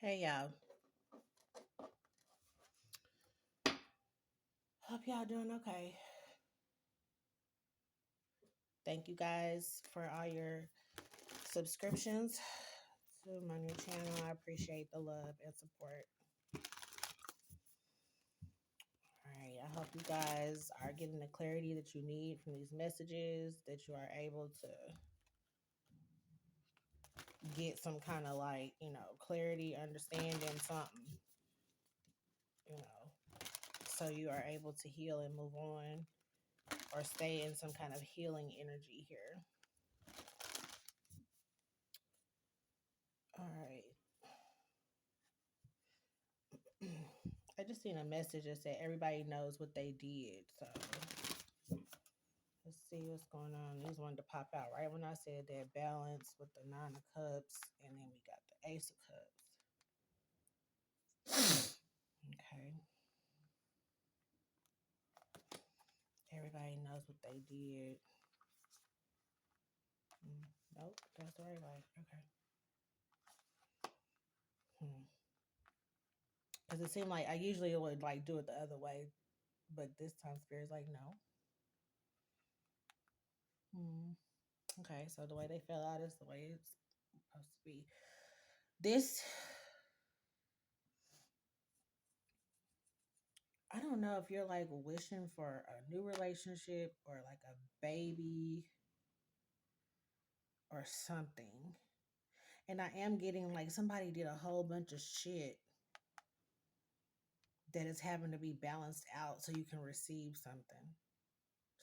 Hey y'all. Hope y'all doing okay. Thank you guys for all your subscriptions to my new channel. I appreciate the love and support. All right. I hope you guys are getting the clarity that you need from these messages, that you are able to get some kind of clarity, understanding something, so you are able to heal and move on or stay in some kind of healing energy here. All right. I just seen a message that said everybody knows what they did. So let's see what's going on. These wanted to pop out right when I said that balance with the Nine of Cups, and then we got the Ace of Cups. Okay. Everybody knows what they did. Nope, that's the right way. Okay. Because it seemed like I usually would do it the other way, but this time Spirit's like, no. Okay, so the way they fell out is the way it's supposed to be. This, I don't know if you're wishing for a new relationship or a baby or something. And I am getting somebody did a whole bunch of shit that is having to be balanced out so you can receive something.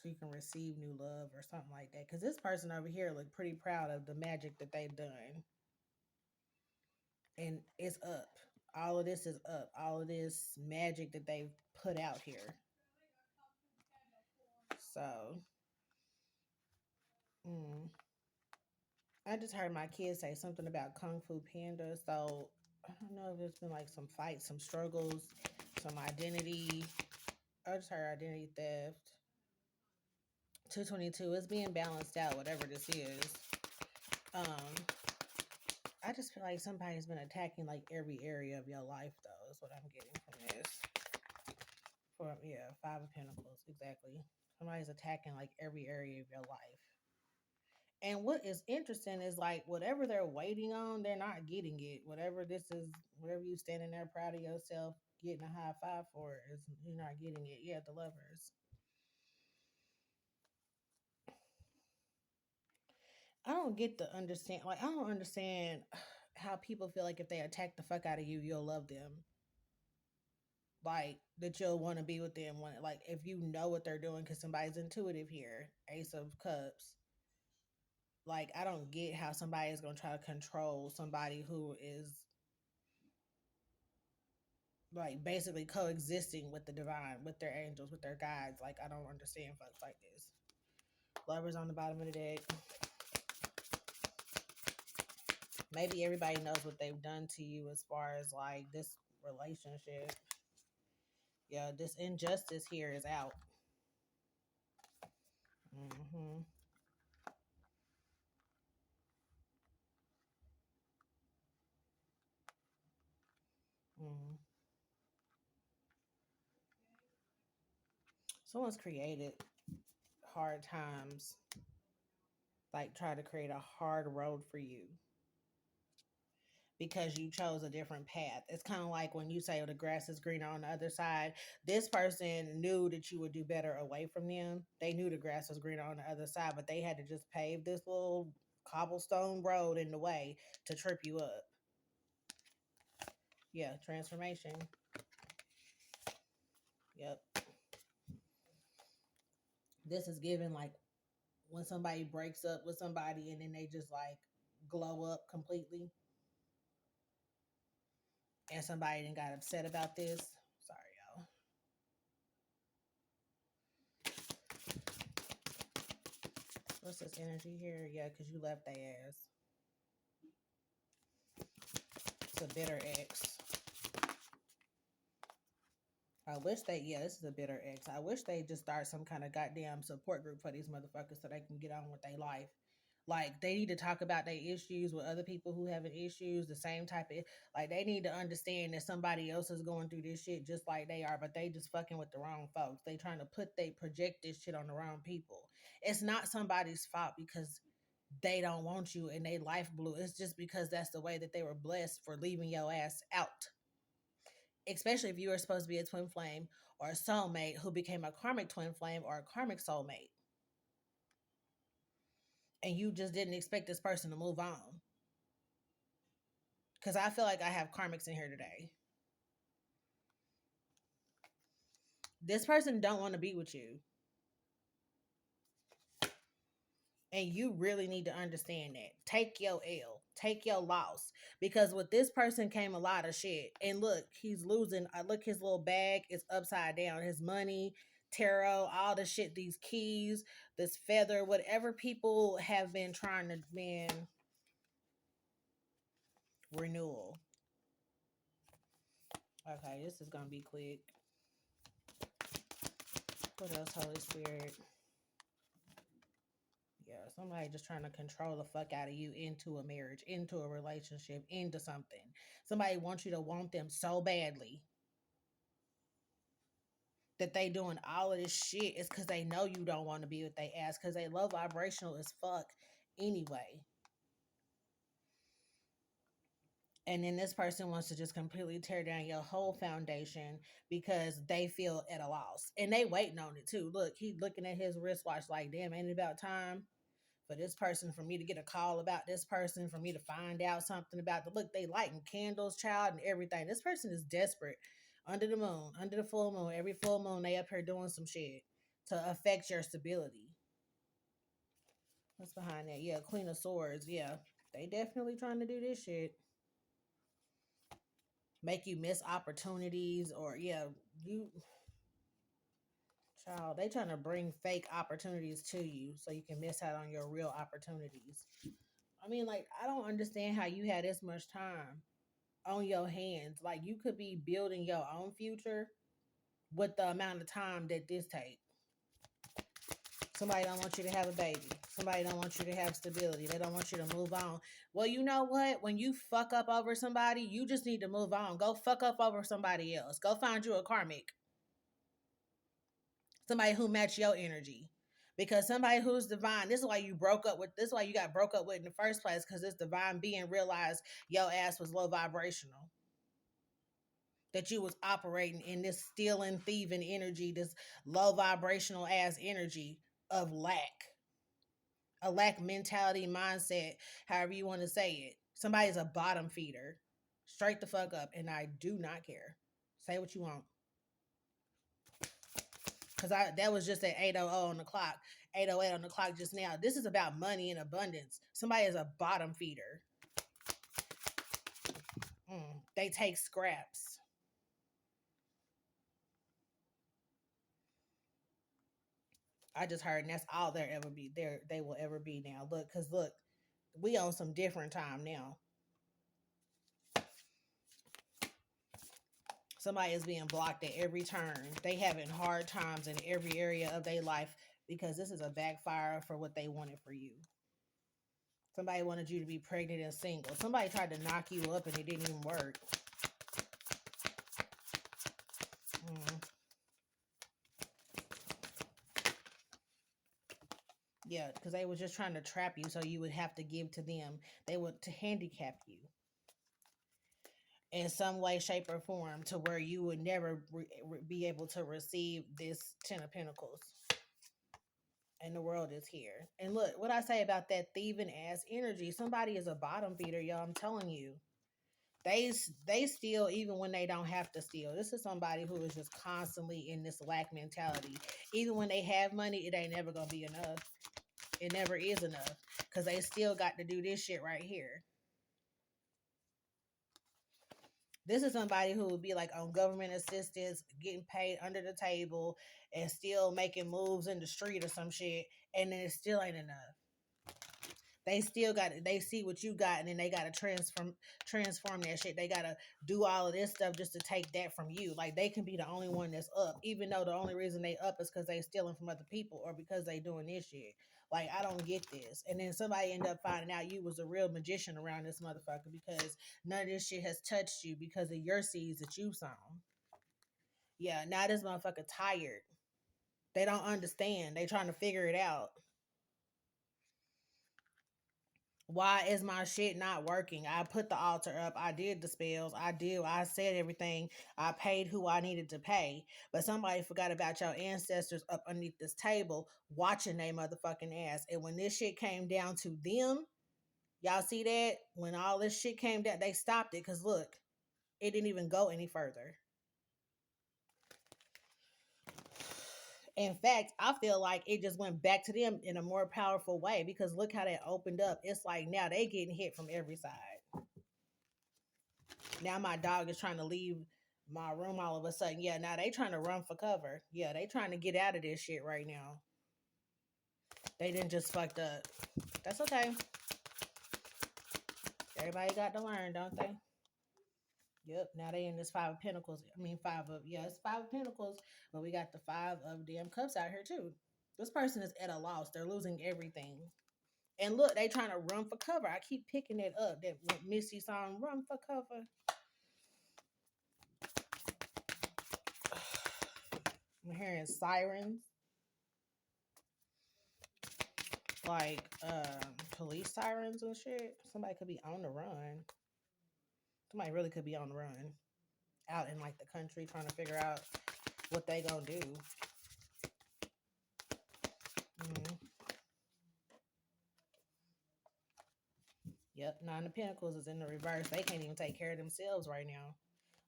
So you can receive new love or something like that. Because this person over here looked pretty proud of the magic that they've done. And it's up. All of this is up. All of this magic that they've put out here. So, I just heard my kids say something about Kung Fu Panda. So, I don't know if there's been some fights, some struggles, some identity. I just heard identity theft. 222 is being balanced out, whatever this is. I just feel like somebody's been attacking every area of your life, though, is what I'm getting from this. Five of Pentacles, exactly. Somebody's attacking every area of your life. And what is interesting is whatever they're waiting on, they're not getting it. Whatever this is, whatever you standing there proud of yourself, getting a high five for is you're not getting it. Yeah, the Lovers. I don't get the understand. I don't understand how people feel like if they attack the fuck out of you, you'll love them. That you'll want to be with them when if you know what they're doing because somebody's intuitive here. Ace of Cups. I don't get how somebody is gonna try to control somebody who is basically coexisting with the divine, with their angels, with their guides. I don't understand folks like this. Lovers on the bottom of the deck. Maybe everybody knows what they've done to you as far as this relationship. Yeah, this injustice here is out. Someone's created hard times, try to create a hard road for you because you chose a different path. It's kind of like when you say, the grass is greener on the other side. This person knew that you would do better away from them. They knew the grass was greener on the other side, but they had to just pave this little cobblestone road in the way to trip you up. Yeah, transformation. Yep. This is given when somebody breaks up with somebody and then they just glow up completely. And somebody then got upset about this. Sorry, y'all. What's this energy here? Yeah, because you left their ass. It's a bitter ex. I wish this is a bitter ex. I wish they just start some kind of goddamn support group for these motherfuckers so they can get on with their life. Like they need to talk about their issues with other people who having issues, the same type of like they need to understand that somebody else is going through this shit just like they are, but they just fucking with the wrong folks. They trying to project this shit on the wrong people. It's not somebody's fault because they don't want you and they life blue. It's just because that's the way that they were blessed for leaving your ass out. Especially if you were supposed to be a twin flame or a soulmate who became a karmic twin flame or a karmic soulmate. And you just didn't expect this person to move on. Because I feel like I have karmics in here today. This person don't want to be with you. And you really need to understand that. Take your L. Take your loss. Because with this person came a lot of shit. And look, he's losing. Look, his little bag is upside down. His money, tarot, all the shit, these keys, this feather, whatever people have been trying to renewal. Okay, this is going to be quick. What else, Holy Spirit? Yeah, somebody just trying to control the fuck out of you into a marriage, into a relationship, into something. Somebody wants you to want them so badly that they doing all of this shit. It's because they know you don't want to be what they ask because they love vibrational as fuck anyway. And then this person wants to just completely tear down your whole foundation because they feel at a loss. And they waiting on it too. Look, he looking at his wristwatch like, damn, ain't it about time for this person, for me to get a call about this person, for me to find out something about the look, they lighting candles, child, and everything. This person is desperate. Under the moon, under the full moon, every full moon, they up here doing some shit to affect your stability. What's behind that? Yeah, Queen of Swords. Yeah, they definitely trying to do this shit. Make you miss opportunities, or yeah, you child, they trying to bring fake opportunities to you so you can miss out on your real opportunities. I mean, like, I don't understand how you had this much time on your hands. Like, you could be building your own future with the amount of time that this takes. Somebody don't want you to have a baby. Somebody don't want you to have stability. They don't want you to move on. Well, you know what? When you fuck up over somebody, you just need to move on. Go fuck up over somebody else. Go find you a karmic. Somebody who match your energy. Because somebody who's divine, this is why you broke up with, this is why you got broke up with in the first place, because this divine being realized your ass was low vibrational. That you was operating in this stealing, thieving energy, this low vibrational ass energy of lack. A lack mentality, mindset, however you want to say it. Somebody's a bottom feeder. Straight the fuck up, and I do not care. Say what you want. Because that was just at 8:00 on the clock, 8:08 on the clock just now. This is about money and abundance. Somebody is a bottom feeder. They take scraps. I just heard, and that's all there ever be. They will ever be now. Look, because look, we on some different time now. Somebody is being blocked at every turn. They having hard times in every area of their life because this is a backfire for what they wanted for you. Somebody wanted you to be pregnant and single. Somebody tried to knock you up and it didn't even work. Yeah, because they were just trying to trap you so you would have to give to them. They would to handicap you in some way, shape, or form to where you would never be able to receive this 10 of Pentacles. And the world is here. And look, what I say about that thieving ass energy, somebody is a bottom feeder, y'all. I'm telling you. They steal even when they don't have to steal. This is somebody who is just constantly in this lack mentality. Even when they have money, it ain't never going to be enough. It never is enough. Because they still got to do this shit right here. This is somebody who would be like on government assistance, getting paid under the table, and still making moves in the street or some shit, and then it still ain't enough. They still got it. They see what you got, and then they got to transform that shit. They got to do all of this stuff just to take that from you. Like, they can be the only one that's up, even though the only reason they up is because they stealing from other people or because they doing this shit. Like, I don't get this. And then somebody end up finding out you was a real magician around this motherfucker because none of this shit has touched you because of your seeds that you sown. Yeah, now this motherfucker tired. They don't understand. They trying to figure it out. Why is my shit not working? I put the altar up. I did the spells. I said everything. I paid who I needed to pay. But somebody forgot about your ancestors up underneath this table watching they motherfucking ass. And when this shit came down to them, y'all see that? When all this shit came down, they stopped it. Because look, it didn't even go any further. In fact, I feel like it just went back to them in a more powerful way because look how that opened up. It's like now they getting hit from every side. Now my dog is trying to leave my room all of a sudden. Yeah, now they trying to run for cover. Yeah, they trying to get out of this shit right now. They didn't just fucked up. That's okay. Everybody got to learn, don't they? Yep. Now they in this Five of Pentacles. I mean, it's Five of Pentacles, but we got the Five of damn Cups out here too. This person is at a loss. They're losing everything. And look, they trying to run for cover. I keep picking it up. That Missy song, "Run for Cover." I'm hearing sirens, like police sirens and shit. Somebody could be on the run. Somebody really could be on the run, out in like the country, trying to figure out what they gonna do. Mm-hmm. Yep, Nine of Pentacles is in the reverse. They can't even take care of themselves right now.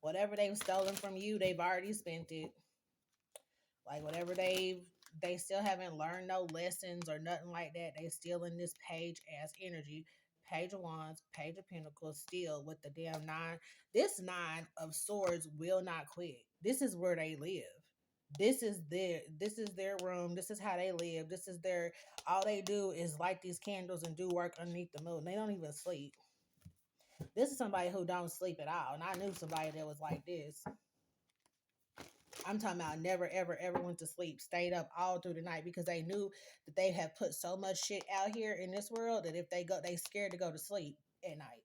Whatever they've stolen from you, they've already spent it. Like whatever they still haven't learned no lessons or nothing like that. They still in this page ass energy. Page of Wands, Page of Pentacles, still with the damn nine. This Nine of Swords will not quit. This is where they live. This is their room. This is how they live. This is their all they do is light these candles and do work underneath the moon. They don't even sleep. This is somebody who don't sleep at all. And I knew somebody that was like this. I'm talking about never, ever, ever went to sleep, stayed up all through the night because they knew that they have put so much shit out here in this world that if they go, they scared to go to sleep at night.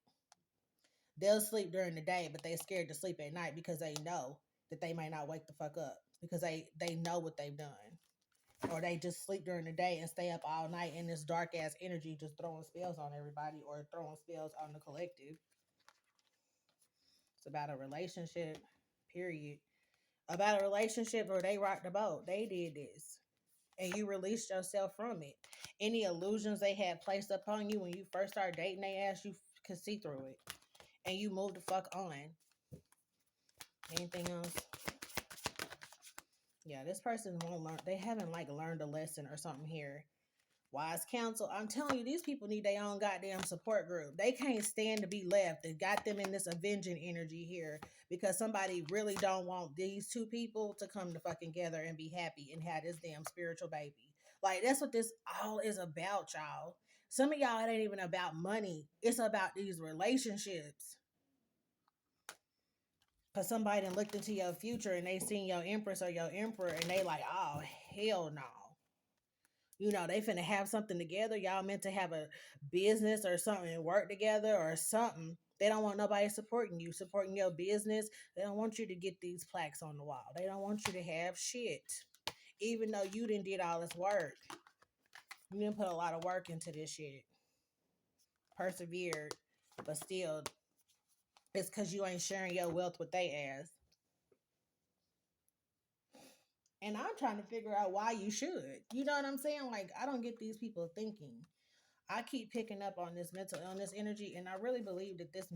They'll sleep during the day, but they scared to sleep at night because they know that they might not wake the fuck up because they know what they've done. Or they just sleep during the day and stay up all night in this dark ass energy, just throwing spells on everybody or throwing spells on the collective. It's about a relationship, period. About a relationship where they rocked the boat. They did this. And you released yourself from it. Any illusions they had placed upon you when you first started dating they ass, you could see through it. And you moved the fuck on. Anything else? Yeah, this person won't learn. They haven't like learned a lesson or something here. Wise counsel. I'm telling you, these people need their own goddamn support group. They can't stand to be left. They got them in this avenging energy here because somebody really don't want these two people to come to fucking together and be happy and have this damn spiritual baby. Like, that's what this all is about, y'all. Some of y'all, it ain't even about money. It's about these relationships. Because somebody done looked into your future and they seen your empress or your emperor and they like, oh, hell no. You know, they finna have something together. Y'all meant to have a business or something and work together or something. They don't want nobody supporting you, supporting your business. They don't want you to get these plaques on the wall. They don't want you to have shit. Even though you didn't did all this work. You didn't put a lot of work into this shit. Persevered. But still, it's because you ain't sharing your wealth with they ass. And I'm trying to figure out why you should. You know what I'm saying? Like, I don't get these people thinking. I keep picking up on this mental illness energy, and I really believe that this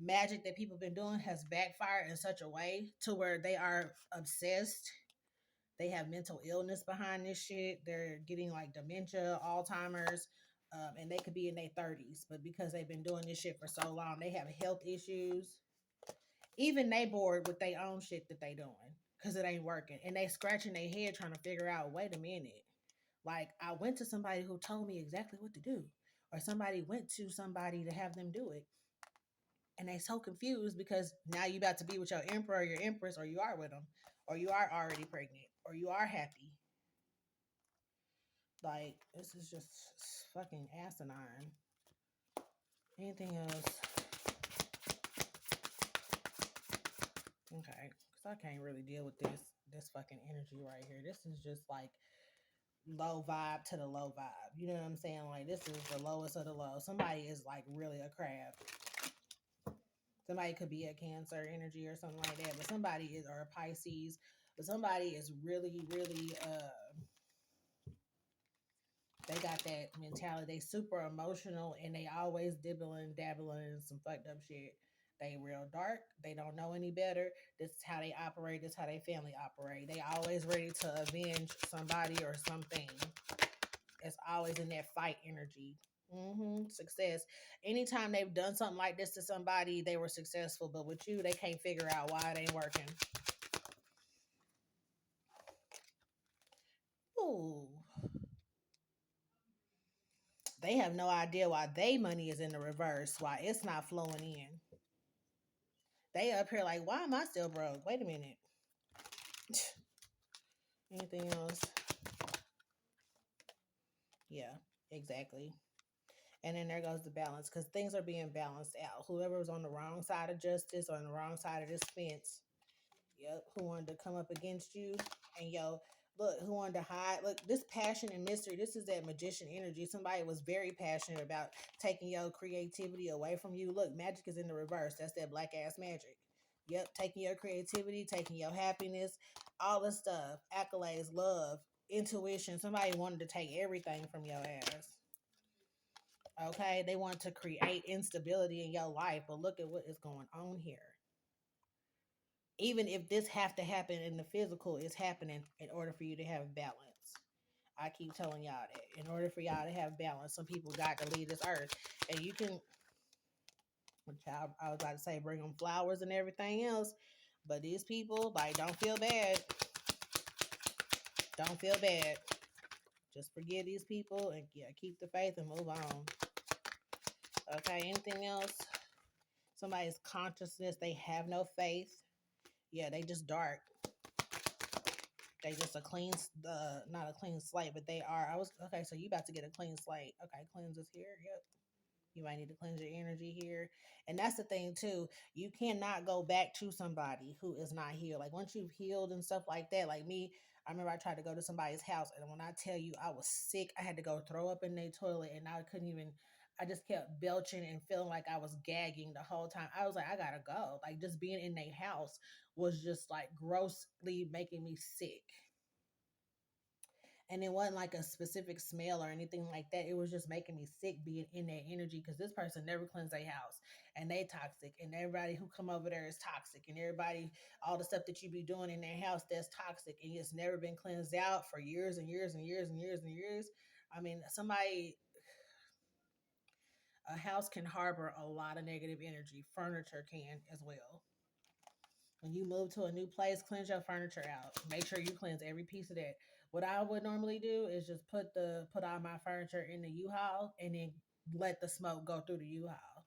magic that people have been doing has backfired in such a way to where they are obsessed. They have mental illness behind this shit. They're getting like dementia, Alzheimer's, and they could be in their 30s. But because they've been doing this shit for so long, they have health issues. Even they bored with their own shit that they doing because it ain't working. And they scratching their head trying to figure out, wait a minute. Like, I went to somebody who told me exactly what to do. Or somebody went to somebody to have them do it. And they so confused because now you about to be with your emperor or your empress, or you are with them. Or you are already pregnant. Or you are happy. Like, this is just fucking asinine. Anything else? Okay, because I can't really deal with this fucking energy right here. This is just like low vibe to the low vibe. You know what I'm saying? Like, this is the lowest of the low. Somebody is like really a crab. Somebody could be a Cancer energy or something like that, but somebody is, or a Pisces, but somebody is really, really they got that mentality. They super emotional and they always dibbling, dabbling in some fucked up shit. They real dark. They don't know any better. This is how they operate. This is how they family operate. They always ready to avenge somebody or something. It's always in that fight energy. Success. Anytime they've done something like this to somebody, they were successful. But with you, they can't figure out why it ain't working. Ooh. They have no idea why they money is in the reverse, why it's not flowing in. They up here like, why am I still broke? Wait a minute. Anything else? Yeah, exactly. And then there goes the balance because things are being balanced out. Whoever was on the wrong side of justice or on the wrong side of this fence, yep, who wanted to come up against you, and yo, look, who wanted to hide. Look, this passion and mystery, this is that magician energy. Somebody was very passionate about taking your creativity away from you. Look, magic is in the reverse. That's that black ass magic. Yep, taking your creativity, taking your happiness, all this stuff, accolades, love, intuition. Somebody wanted to take everything from your ass. Okay, they want to create instability in your life, but look at what is going on here. Even if this have to happen in the physical, it's happening in order for you to have balance. I keep telling y'all that. In order for y'all to have balance, some people got to leave this earth. And you can, which I was about to say, bring them flowers and everything else. But these people, like, don't feel bad. Don't feel bad. Just forgive these people and yeah, keep the faith and move on. Okay, anything else? Somebody's consciousness, they have no faith. Yeah, they just dark. They just a clean, not a clean slate, but they are. I was okay. So you about to get a clean slate? Okay, cleanses here. Yep. You might need to cleanse your energy here, and that's the thing too. You cannot go back to somebody who is not healed. Like once you've healed and stuff like that. Like me, I remember I tried to go to somebody's house, and when I tell you I was sick, I had to go throw up in their toilet, and I couldn't even. I just kept belching and feeling like I was gagging the whole time. I was like, I gotta go. Like just being in their house was just like grossly making me sick. And it wasn't like a specific smell or anything like that. It was just making me sick being in that energy because this person never cleansed their house and they toxic, and everybody who come over there is toxic, and everybody, all the stuff that you be doing in their house, that's toxic, and it's never been cleansed out for years and years and years and years and years. I mean, a house can harbor a lot of negative energy. Furniture can as well. When you move to a new place, cleanse your furniture out. Make sure you cleanse every piece of that. What I would normally do is just put all my furniture in the U-Haul and then let the smoke go through the U-Haul.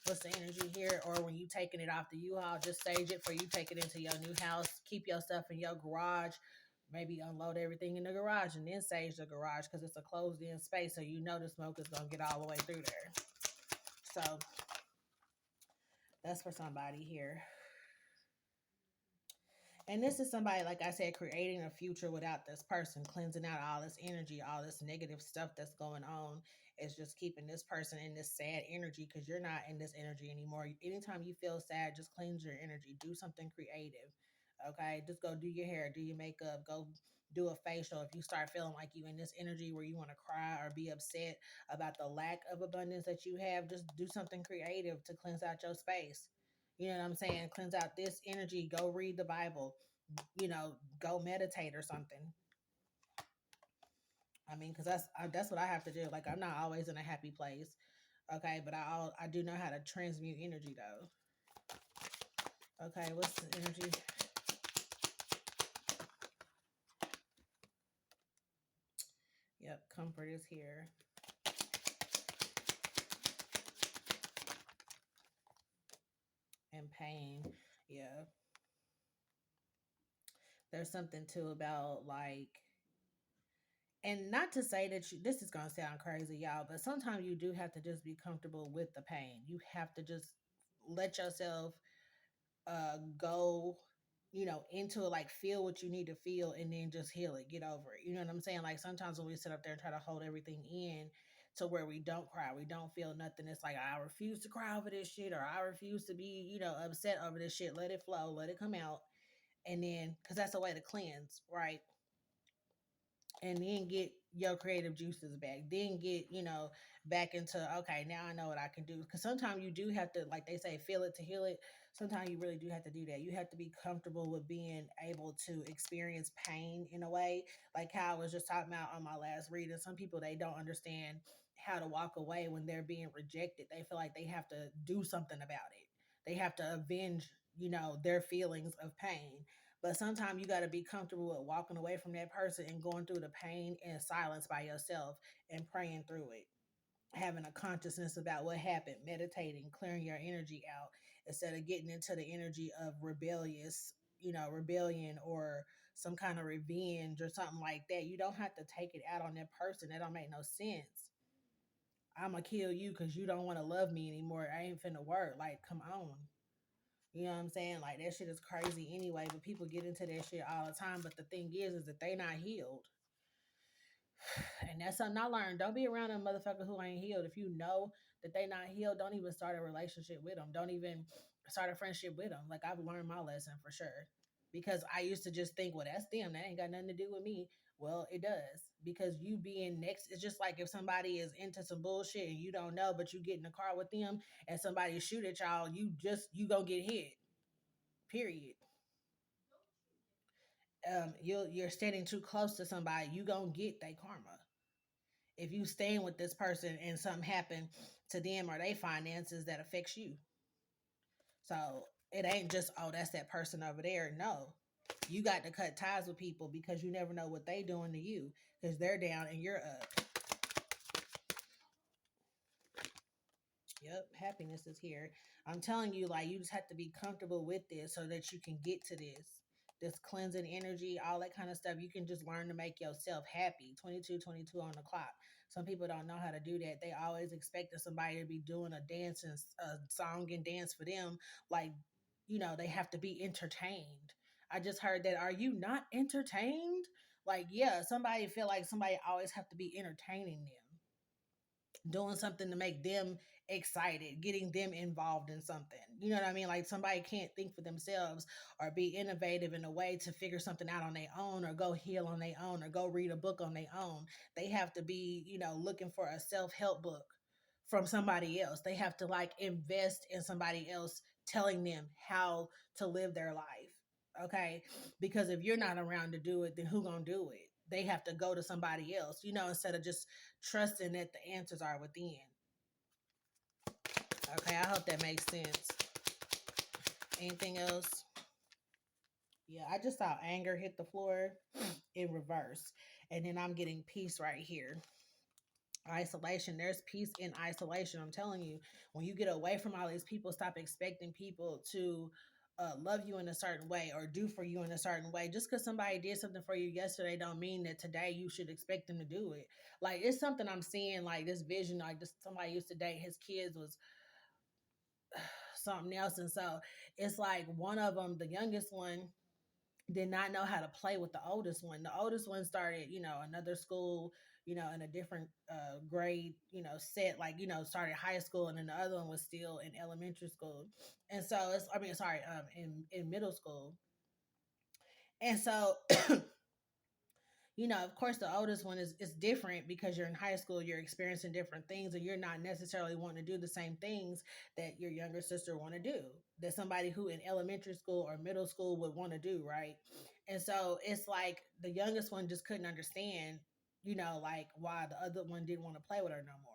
What's the energy here? Or when you taking it off the U-Haul, just sage it for you take it into your new house. Keep your stuff in your garage. Maybe unload everything in the garage and then sage the garage because it's a closed-in space, so you know the smoke is gonna get all the way through there. So that's for somebody here. And this is somebody, like I said, creating a future without this person, cleansing out all this energy, all this negative stuff that's going on. It's just keeping this person in this sad energy because you're not in this energy anymore. Anytime you feel sad, just cleanse your energy. Do something creative. Okay. Just go do your hair, do your makeup, go do a facial. If you start feeling like you in this energy where you want to cry or be upset about the lack of abundance that you have, just do something creative to cleanse out your space. You know what I'm saying? Cleanse out this energy. Go read the Bible. Go meditate or something. I mean, because that's what I have to do. Like, I'm not always in a happy place, okay? But I do know how to transmute energy though. Okay, what's the energy? Yep, comfort is here. And pain, yeah. There's something too about like And not to say that this is going to sound crazy, y'all, but sometimes you do have to just be comfortable with the pain. You have to just let yourself go, into it, like feel what you need to feel and then just heal it, get over it. You know what I'm saying? Like sometimes when we sit up there and try to hold everything in to where we don't cry, we don't feel nothing. It's like, I refuse to cry over this shit, or I refuse to be, upset over this shit. Let it flow, let it come out. And then, because that's a way to cleanse, right? And then get your creative juices back. Then get, back into, okay, now I know what I can do. Because sometimes you do have to, like they say, feel it to heal it. Sometimes you really do have to do that. You have to be comfortable with being able to experience pain in a way, like how I was just talking about on my last reading. Some people, they don't understand how to walk away when they're being rejected. They feel like they have to do something about it. They have to avenge, their feelings of pain. But sometimes you got to be comfortable with walking away from that person and going through the pain in silence by yourself and praying through it. Having a consciousness about what happened, meditating, clearing your energy out instead of getting into the energy of rebellion or some kind of revenge or something like that. You don't have to take it out on that person. That don't make no sense. I'm going to kill you because you don't want to love me anymore. I ain't finna work. Like, come on. You know what I'm saying? Like that shit is crazy anyway, but people get into that shit all the time. But the thing is that they not healed. And that's something I learned. Don't be around a motherfucker who ain't healed. If you know that they not healed, don't even start a relationship with them. Don't even start a friendship with them. Like I've learned my lesson for sure. Because I used to just think, well, that's them. That ain't got nothing to do with me. Well, it does. Because you being next, it's just like if somebody is into some bullshit and you don't know, but you get in the car with them and somebody shoot at y'all, you gonna get hit. Period. You're standing too close to somebody, you gonna get that karma. If you staying with this person and something happened to them or they finances that affects you. So it ain't just, oh, that's that person over there. No. You got to cut ties with people because you never know what they doing to you because they're down and you're up. Yep, happiness is here. I'm telling you, like, you just have to be comfortable with this so that you can get to this cleansing energy, all that kind of stuff. You can just learn to make yourself happy. 22, 22 on the clock. Some people don't know how to do that. They always expect somebody to be doing a dance and a song and dance for them. Like, they have to be entertained. I just heard that. Are you not entertained? Like, yeah, somebody feel like somebody always have to be entertaining them, doing something to make them excited, getting them involved in something. You know what I mean? Like somebody can't think for themselves or be innovative in a way to figure something out on their own or go heal on their own or go read a book on their own. They have to be, looking for a self-help book from somebody else. They have to like invest in somebody else telling them how to live their life. Okay? Because if you're not around to do it, then who going to do it? They have to go to somebody else, instead of just trusting that the answers are within. Okay, I hope that makes sense. Anything else? Yeah, I just saw anger hit the floor in reverse. And then I'm getting peace right here. Isolation. There's peace in isolation. I'm telling you, when you get away from all these people, stop expecting people to love you in a certain way or do for you in a certain way. Just because somebody did something for you yesterday don't mean that today you should expect them to do it. Like it's something I'm seeing, like this vision, like this somebody used to date, his kids was something else. And so it's like one of them, the youngest one, did not know how to play with the oldest one. The oldest one started, another school, in a different grade, set, like, started high school, and then the other one was still in elementary school. And so in middle school. And so of course, the oldest one is different because you're in high school, you're experiencing different things, and you're not necessarily wanting to do the same things that your younger sister want to do. That somebody who in elementary school or middle school would want to do, right? And so it's like the youngest one just couldn't understand, like why the other one didn't want to play with her no more.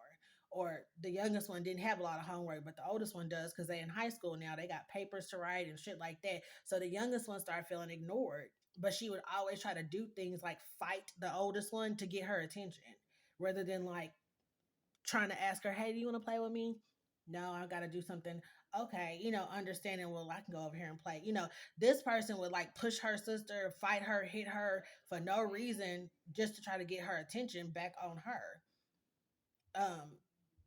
Or the youngest one didn't have a lot of homework, but the oldest one does because they in high school now. They got papers to write and shit like that. So the youngest one started feeling ignored, but she would always try to do things like fight the oldest one to get her attention rather than like trying to ask her, hey, do you want to play with me? No, I got to do something. Okay, understanding, well, I can go over here and play. This person would like push her sister, fight her, hit her for no reason, just to try to get her attention back on her. Um,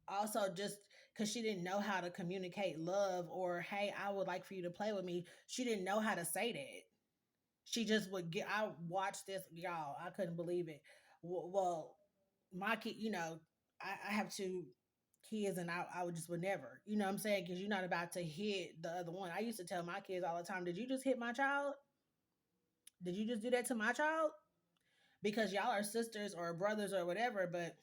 Also, just because she didn't know how to communicate love, or hey, I would like for you to play with me. She didn't know how to say that. She just would get. I watched this, y'all. I couldn't believe it. Well, my kid, I have two kids, and I would just would never, what I'm saying, because you're not about to hit the other one. I used to tell my kids all the time, "Did you just hit my child? Did you just do that to my child? Because y'all are sisters or brothers or whatever, but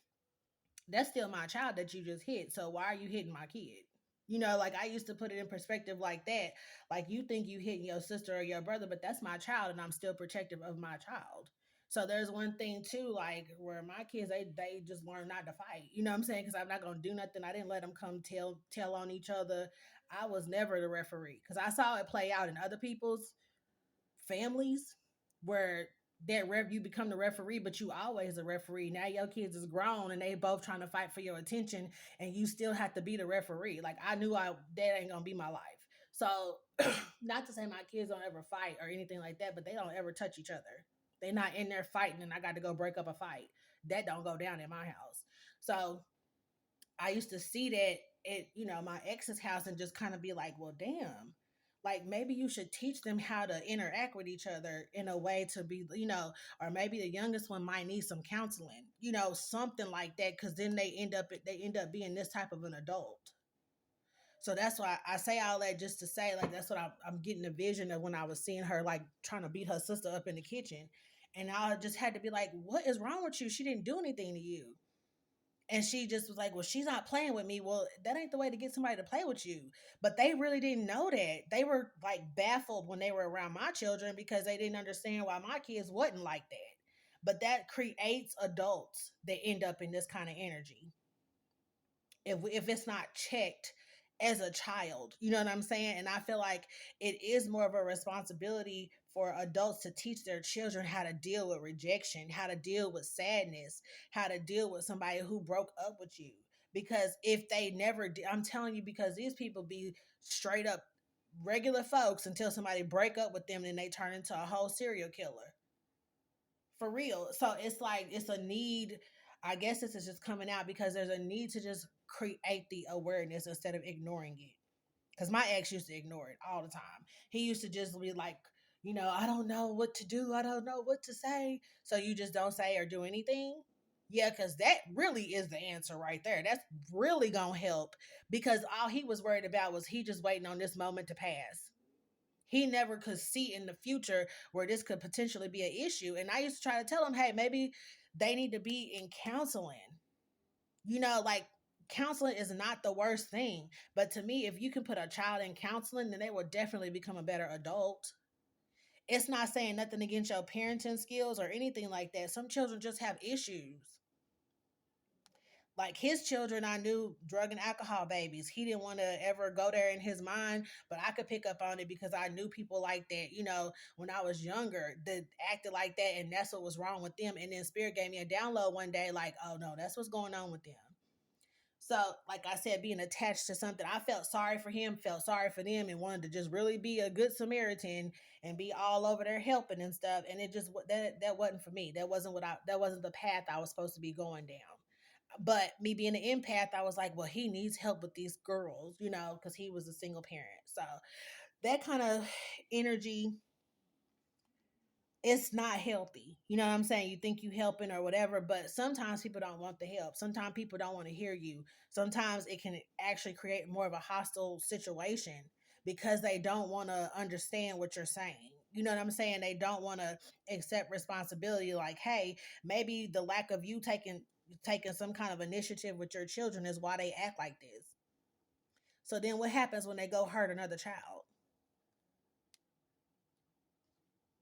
that's still my child that you just hit. So why are you hitting my kid?" Like I used to put it in perspective like that. Like you think you hitting your sister or your brother, but that's my child and I'm still protective of my child. So there's one thing too, like where my kids they just learn not to fight. You know what I'm saying? Because I'm not gonna do nothing. I didn't let them come tell on each other. I was never the referee because I saw it play out in other people's families where you become the referee, but you always a referee. Now your kids is grown and they both trying to fight for your attention, and you still have to be the referee. Like I knew that ain't gonna be my life. So not to say my kids don't ever fight or anything like that, but they don't ever touch each other. They're not in there fighting, and I got to go break up a fight. That don't go down in my house. So I used to see that at my ex's house and just kind of be like, well, damn, like maybe you should teach them how to interact with each other in a way to be, or maybe the youngest one might need some counseling, something like that, because then they end up being this type of an adult. So that's why I say all that just to say, like, that's what I'm getting a vision of when I was seeing her like trying to beat her sister up in the kitchen. And I just had to be like, what is wrong with you? She didn't do anything to you. And she just was like, well, she's not playing with me. Well, that ain't the way to get somebody to play with you. But they really didn't know that. They were like baffled when they were around my children because they didn't understand why my kids wasn't like that. But that creates adults that end up in this kind of energy if it's not checked as a child. You know what I'm saying? And I feel like it is more of a responsibility for adults to teach their children how to deal with rejection, how to deal with sadness, how to deal with somebody who broke up with you. Because if they never did, I'm telling you, because these people be straight up regular folks until somebody break up with them and they turn into a whole serial killer. For real. So it's like it's a need. I guess this is just coming out because there's a need to just create the awareness instead of ignoring it. Because my ex used to ignore it all the time. He used to just be like, I don't know what to do. I don't know what to say. So you just don't say or do anything. Yeah, because that really is the answer right there. That's really going to help because all he was worried about was he just waiting on this moment to pass. He never could see in the future where this could potentially be an issue. And I used to try to tell him, hey, maybe they need to be in counseling. Like counseling is not the worst thing. But to me, if you can put a child in counseling, then they will definitely become a better adult. It's not saying nothing against your parenting skills or anything like that. Some children just have issues. Like his children, I knew drug and alcohol babies. He didn't want to ever go there in his mind, but I could pick up on it because I knew people like that, when I was younger that acted like that, and that's what was wrong with them. And then Spirit gave me a download one day, like, oh no, that's what's going on with them. So, like I said, being attached to something, I felt sorry for him, felt sorry for them, and wanted to just really be a good Samaritan and be all over there helping and stuff. And it just that wasn't for me. That wasn't the path I was supposed to be going down. But me being an empath, I was like, well, he needs help with these girls, because he was a single parent. So that kind of energy, it's not healthy. You know what I'm saying? You think you helping or whatever, but sometimes people don't want the help. Sometimes people don't want to hear you. Sometimes it can actually create more of a hostile situation because they don't want to understand what you're saying. You know what I'm saying? They don't want to accept responsibility. Like, hey, maybe the lack of you taking some kind of initiative with your children is why they act like this. So then what happens when they go hurt another child?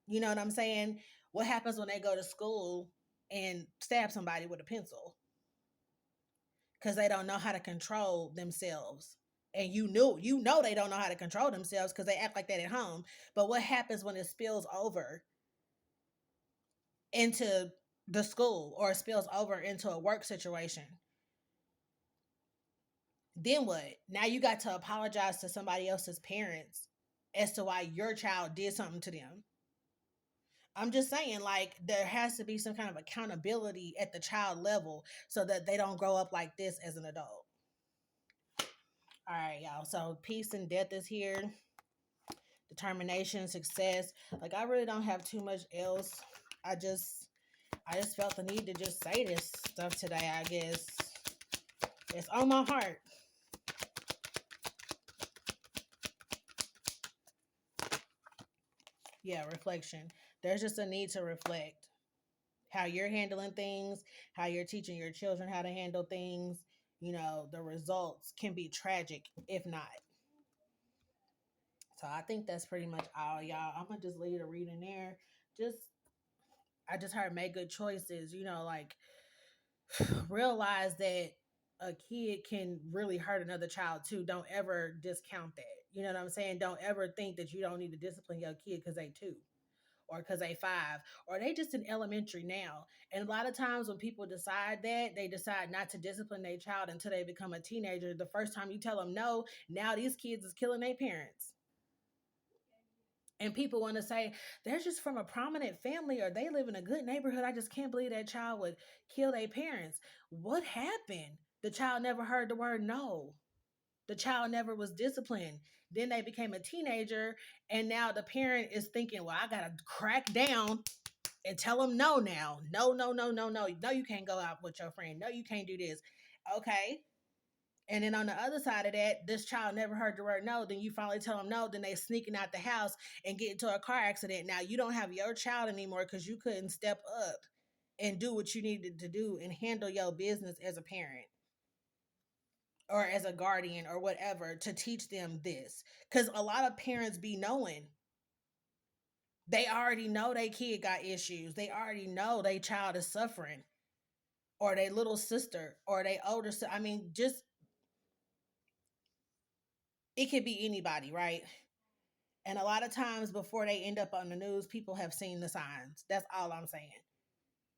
You know what I'm saying? What happens when they go to school and stab somebody with a pencil because they don't know how to control themselves? And you know they don't know how to control themselves because they act like that at home. But what happens when it spills over into the school or spills over into a work situation? Then what? Now you got to apologize to somebody else's parents as to why your child did something to them. I'm just saying, like, there has to be some kind of accountability at the child level so that they don't grow up like this as an adult. All right, y'all. So peace and death is here. Determination, success. Like, I really don't have too much else. I just I just felt the need to just say this stuff today, I guess. It's on my heart. Yeah, reflection. There's just a need to reflect how you're handling things, how you're teaching your children how to handle things. The results can be tragic if not. So I think that's pretty much all, y'all. I'm gonna just leave the reading there. Just I just heard make good choices. Like realize that a kid can really hurt another child too. Don't ever discount that. You know what I'm saying? Don't ever think that you don't need to discipline your kid because they two or because they five or they just in elementary now. And a lot of times when people decide that, they decide not to discipline their child until they become a teenager. The first time you tell them no, now these kids is killing their parents. And people want to say they're just from a prominent family or they live in a good neighborhood. I just can't believe that child would kill their parents. What happened? The child never heard the word no. The child never was disciplined. Then they became a teenager, and now the parent is thinking, well, I got to crack down and tell them no now. No, no, no, no, no. No, you can't go out with your friend. No, you can't do this. Okay. And then on the other side of that, this child never heard the word no. Then you finally tell them no. Then they sneaking out the house and get into a car accident. Now you don't have your child anymore because you couldn't step up and do what you needed to do and handle your business as a parent or as a guardian or whatever to teach them this. Because a lot of parents be knowing. They already know their kid got issues. They already know their child is suffering or their little sister or their older sister. I mean, just it could be anybody, right? And a lot of times before they end up on the news, people have seen the signs. That's all I'm saying.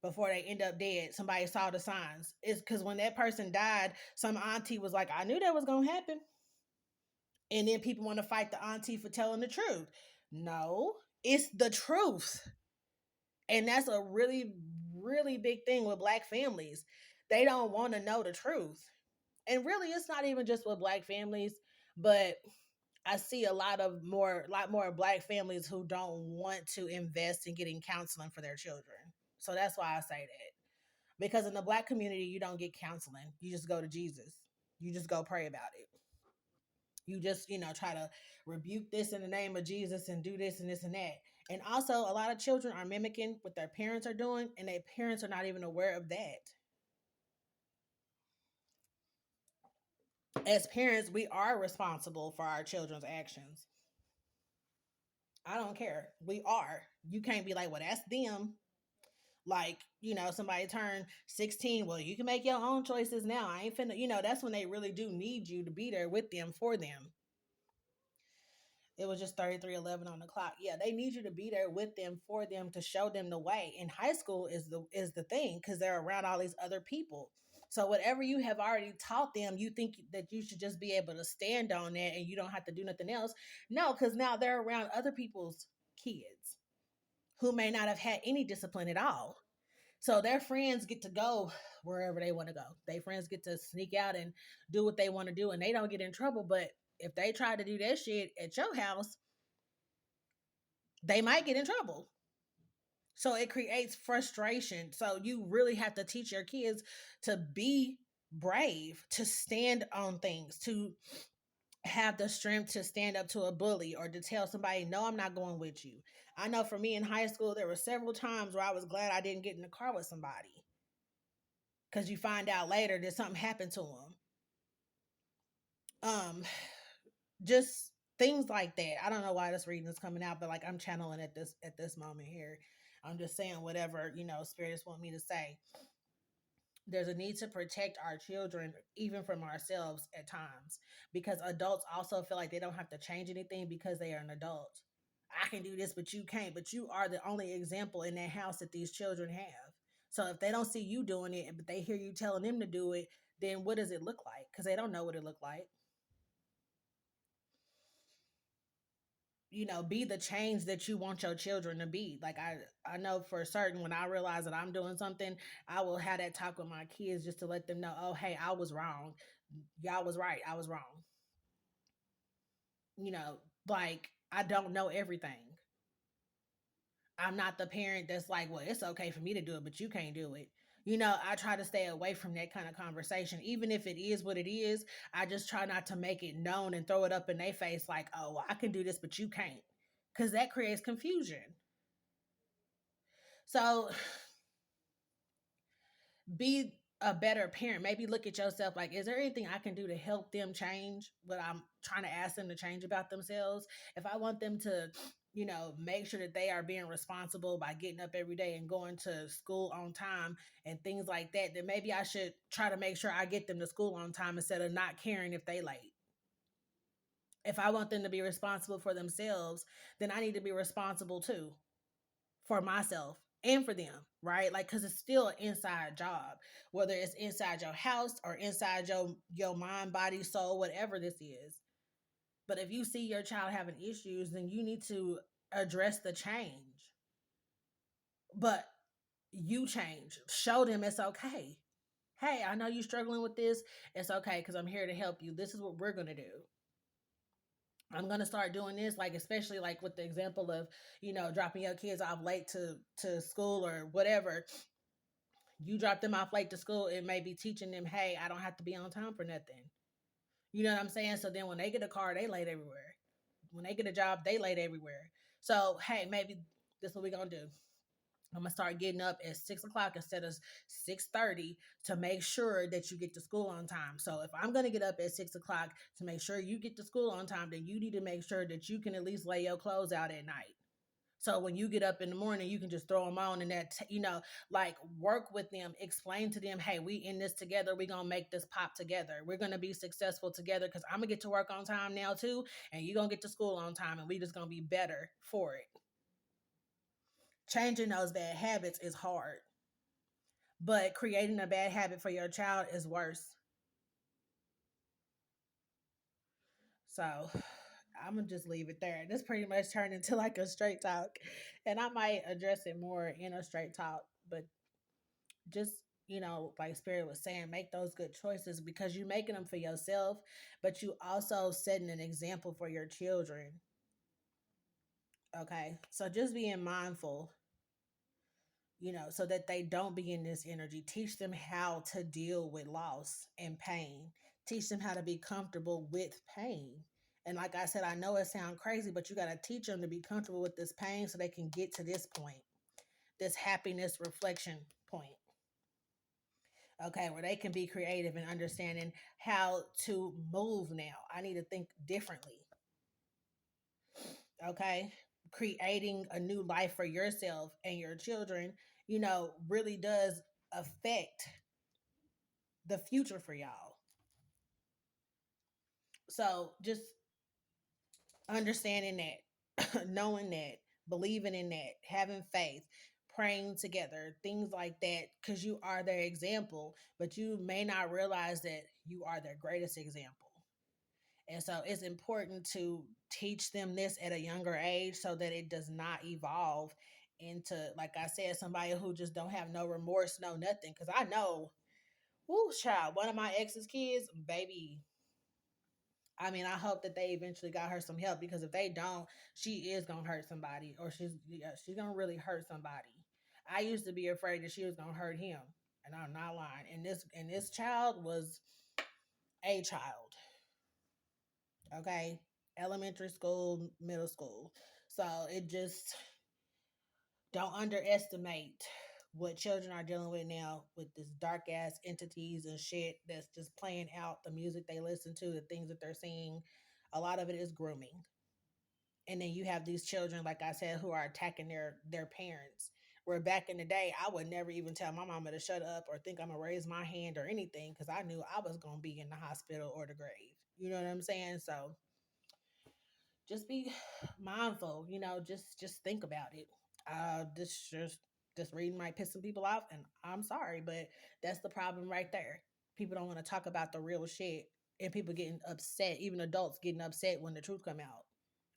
Before they end up dead, somebody saw the signs. It's because when that person died, some auntie was like, I knew that was going to happen. And then people want to fight the auntie for telling the truth. No, it's the truth. And that's a really, really big thing with Black families. They don't want to know the truth. And really, it's not even just with Black families, but I see lot more Black families who don't want to invest in getting counseling for their children. So that's why I say that. Because in the Black community, you don't get counseling. You just go to Jesus. You just go pray about it. You just, try to rebuke this in the name of Jesus and do this and this and that. And also, a lot of children are mimicking what their parents are doing, and their parents are not even aware of that. As parents, we are responsible for our children's actions. I don't care. We are. You can't be like, well, that's them. Like, somebody turned 16. Well, you can make your own choices now. I ain't finna, that's when they really do need you to be there with them for them. It was just 33:11 on the clock. Yeah, they need you to be there with them for them to show them the way. In high school is the thing because they're around all these other people. So whatever you have already taught them, you think that you should just be able to stand on that and you don't have to do nothing else. No, because now they're around other people's kids who may not have had any discipline at all. So their friends get to go wherever they want to go. Their friends get to sneak out and do what they want to do and they don't get in trouble. But if they try to do that shit at your house, they might get in trouble. So it creates frustration. So you really have to teach your kids to be brave, to stand on things, to have the strength to stand up to a bully or to tell somebody, no, I'm not going with you. I know for me in high school, there were several times where I was glad I didn't get in the car with somebody because you find out later that something happened to them. Um, just things like that. I don't know why this reading is coming out, but like I'm channeling at this moment here. I'm just saying whatever spirits want me to say. There's a need to protect our children even from ourselves at times because adults also feel like they don't have to change anything because they are an adult. I can do this, but you can't. But you are the only example in that house that these children have. So if they don't see you doing it, but they hear you telling them to do it, then what does it look like? Because they don't know what it look like. Be the change that you want your children to be. Like I know for certain, when I realize that I'm doing something, I will have that talk with my kids just to let them know, oh hey, I was wrong, y'all was right, I was wrong. you know like, I don't know everything. I'm not the parent that's like, well, it's okay for me to do it, but you can't do it. I try to stay away from that kind of conversation. Even if it is what it is, I just try not to make it known and throw it up in their face like, oh, well, I can do this, but you can't. Because that creates confusion. So be a better parent. Maybe look at yourself like, is there anything I can do to help them change what I'm trying to ask them to change about themselves? If I want them to, make sure that they are being responsible by getting up every day and going to school on time and things like that, then maybe I should try to make sure I get them to school on time instead of not caring if they late. If I want them to be responsible for themselves, then I need to be responsible too for myself and for them, right? Like, because it's still an inside job, whether it's inside your house or inside your mind, body, soul, whatever this is. But if you see your child having issues, then you need to address the change. But you change, show them it's okay. Hey, I know you're struggling with this. It's okay, because I'm here to help you. This is what we're going to do. I'm gonna start doing this, like especially like with the example of, dropping your kids off late to school or whatever. You drop them off late to school, it may be teaching them, hey, I don't have to be on time for nothing. You know what I'm saying? So then when they get a car, they late everywhere. When they get a job, they late everywhere. So hey, maybe this is what we're gonna do. I'm gonna start getting up at 6 o'clock instead of 6:30 to make sure that you get to school on time. So if I'm gonna get up at 6 o'clock to make sure you get to school on time, then you need to make sure that you can at least lay your clothes out at night. So when you get up in the morning, you can just throw them on and like work with them, explain to them, hey, we in this together. We're going to make this pop together. We're going to be successful together because I'm going to get to work on time now too. And you're going to get to school on time and we just going to be better for it. Changing those bad habits is hard, but creating a bad habit for your child is worse. So I'm gonna just leave it there. This pretty much turned into like a straight talk, and I might address it more in a straight talk. But just, like Spirit was saying, make those good choices because you're making them for yourself, but you also setting an example for your children. Okay, so just being mindful, so that they don't be in this energy. Teach them how to deal with loss and pain. Teach them how to be comfortable with pain. And like I said, I know it sounds crazy, but you got to teach them to be comfortable with this pain so they can get to this point, this happiness reflection point. Okay, where they can be creative and understanding how to move now. I need to think differently. Okay, creating a new life for yourself and your children, really does affect the future for y'all. So just understanding that, knowing that, believing in that, having faith, praying together, things like that, because you are their example, but you may not realize that you are their greatest example. And so it's important to teach them this at a younger age so that it does not evolve into, like I said, somebody who just don't have no remorse, no nothing. Because I know, whoo, child, one of my ex's kids, baby, I mean, I hope that they eventually got her some help because if they don't, she is gonna hurt somebody, or she's gonna really hurt somebody. I used to be afraid that she was gonna hurt him, and I'm not lying. And this child was a child, okay, elementary school, middle school. So it just, don't underestimate what children are dealing with now with this dark ass entities and shit that's just playing out, the music they listen to, the things that they're seeing. A lot of it is grooming. And then you have these children, like I said, who are attacking their parents. Where back in the day, I would never even tell my mama to shut up or think I'm gonna raise my hand or anything because I knew I was gonna be in the hospital or the grave. You know what I'm saying? So just be mindful. Just think about it. This reading might piss some people off, and I'm sorry, but that's the problem right there. People don't want to talk about the real shit, and people getting upset, even adults getting upset when the truth come out,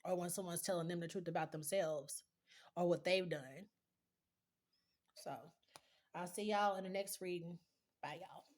or when someone's telling them the truth about themselves or what they've done. So I'll see y'all in the next reading. Bye, y'all.